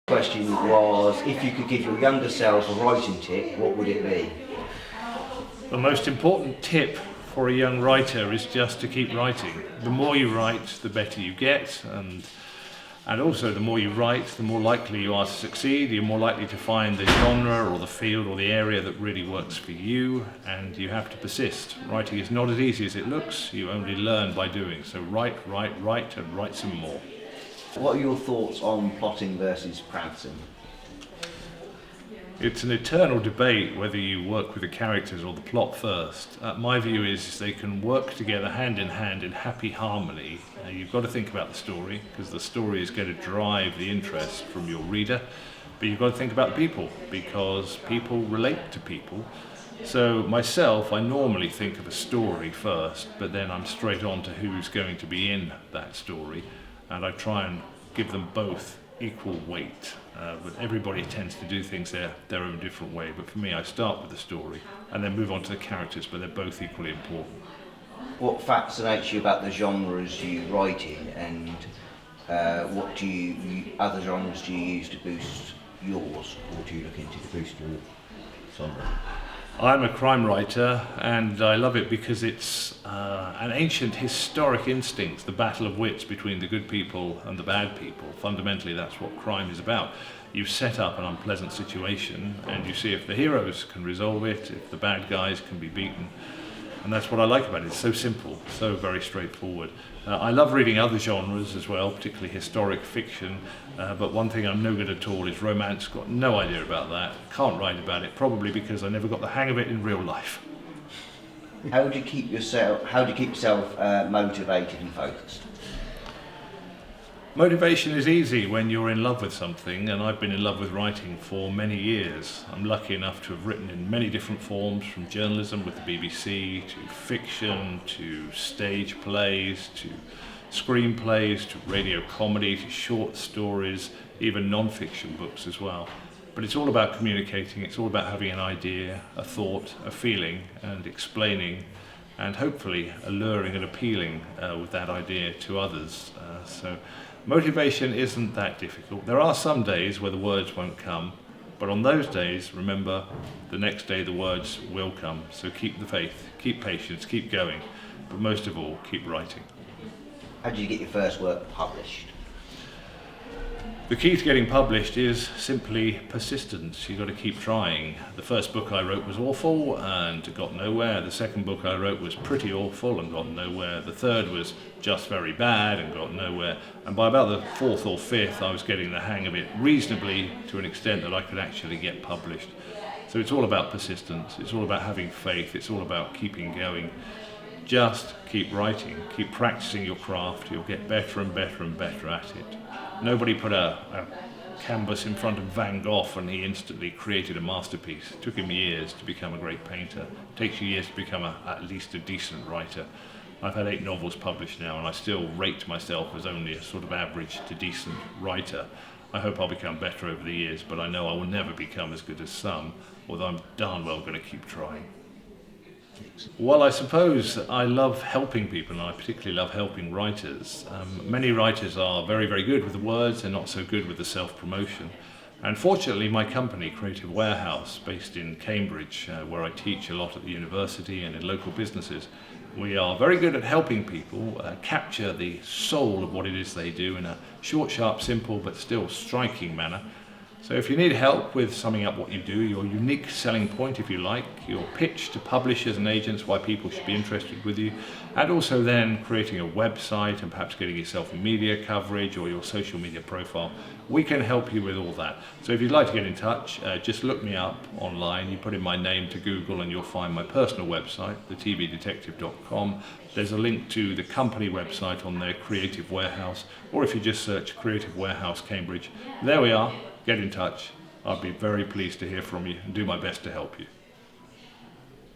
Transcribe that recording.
Question was, if you could give your younger self a writing tip, what would it be? The most important tip for a young writer is just to keep writing. The more you write, the better you get, and also the more you write, the more likely you are to succeed. You're more likely to find the genre or the field or the area that really works for you, and you have to persist. Writing is not as easy as it looks. You only learn by doing. So write, and write some more. What are your thoughts on plotting versus prancing? It's an eternal debate whether you work with the characters or the plot first. My view is they can work together hand in happy harmony. You've got to think about the story, because the story is going to drive the interest from your reader, but you've got to think about people, because people relate to people. So myself, I normally think of a story first, but then I'm straight on to who's going to be in that story, and I try and give them both equal weight. But everybody tends to do things their own different way. But for me, I start with the story and then move on to the characters, but they're both equally important. What fascinates you about the genres you write in, and what other genres do you use to boost yours, or do you look into to boost your genre? I'm a crime writer, and I love it because it's an ancient historic instinct, the battle of wits between the good people and the bad people. Fundamentally, that's what crime is about. You set up an unpleasant situation, and you see if the heroes can resolve it, if the bad guys can be beaten. And that's what I like about it. It's so simple, so very straightforward. I love reading other genres as well, particularly historic fiction, but one thing I'm no good at all is romance. Got no idea about that. Can't write about it, probably because I never got the hang of it in real life. How do you keep yourself motivated and focused? Motivation is easy when you're in love with something, and I've been in love with writing for many years. I'm lucky enough to have written in many different forms, from journalism with the BBC, to fiction, to stage plays, to screenplays, to radio comedy, to short stories, even non-fiction books as well. But it's all about communicating, it's all about having an idea, a thought, a feeling, and explaining, and hopefully alluring and appealing with that idea to others. So motivation isn't that difficult. There are some days where the words won't come, but on those days, remember, the next day the words will come. So keep the faith, keep patience, keep going, but most of all, keep writing. How did you get your first work published? The key to getting published is simply persistence. You've got to keep trying. The first book I wrote was awful and got nowhere. The second book I wrote was pretty awful and got nowhere. The third was just very bad and got nowhere. And by about the fourth or fifth, I was getting the hang of it reasonably, to an extent that I could actually get published. So it's all about persistence. It's all about having faith. It's all about keeping going. Just keep writing, keep practicing your craft. You'll get better and better and better at it. Nobody put a canvas in front of Van Gogh and he instantly created a masterpiece. It took him years to become a great painter. It takes you years to become at least a decent writer. I've had 8 novels published now, and I still rate myself as only a sort of average to decent writer. I hope I'll become better over the years, but I know I will never become as good as some, although I'm darn well going to keep trying. Well, I suppose I love helping people, and I particularly love helping writers. Many writers are very, very good with the words, they're not so good with the self-promotion. And fortunately, my company, Creative Warehouse, based in Cambridge, where I teach a lot at the university and in local businesses, we are very good at helping people capture the soul of what it is they do in a short, sharp, simple, but still striking manner. So if you need help with summing up what you do, your unique selling point, if you like, your pitch to publishers and agents why people should be interested with you, and also then creating a website and perhaps getting yourself media coverage or your social media profile, we can help you with all that. So if you'd like to get in touch, just look me up online. You put in my name to Google and you'll find my personal website, thetvdetective.com. There's a link to the company website on there, Creative Warehouse, or if you just search Creative Warehouse Cambridge, there we are. Get in touch. I'd be very pleased to hear from you and do my best to help you.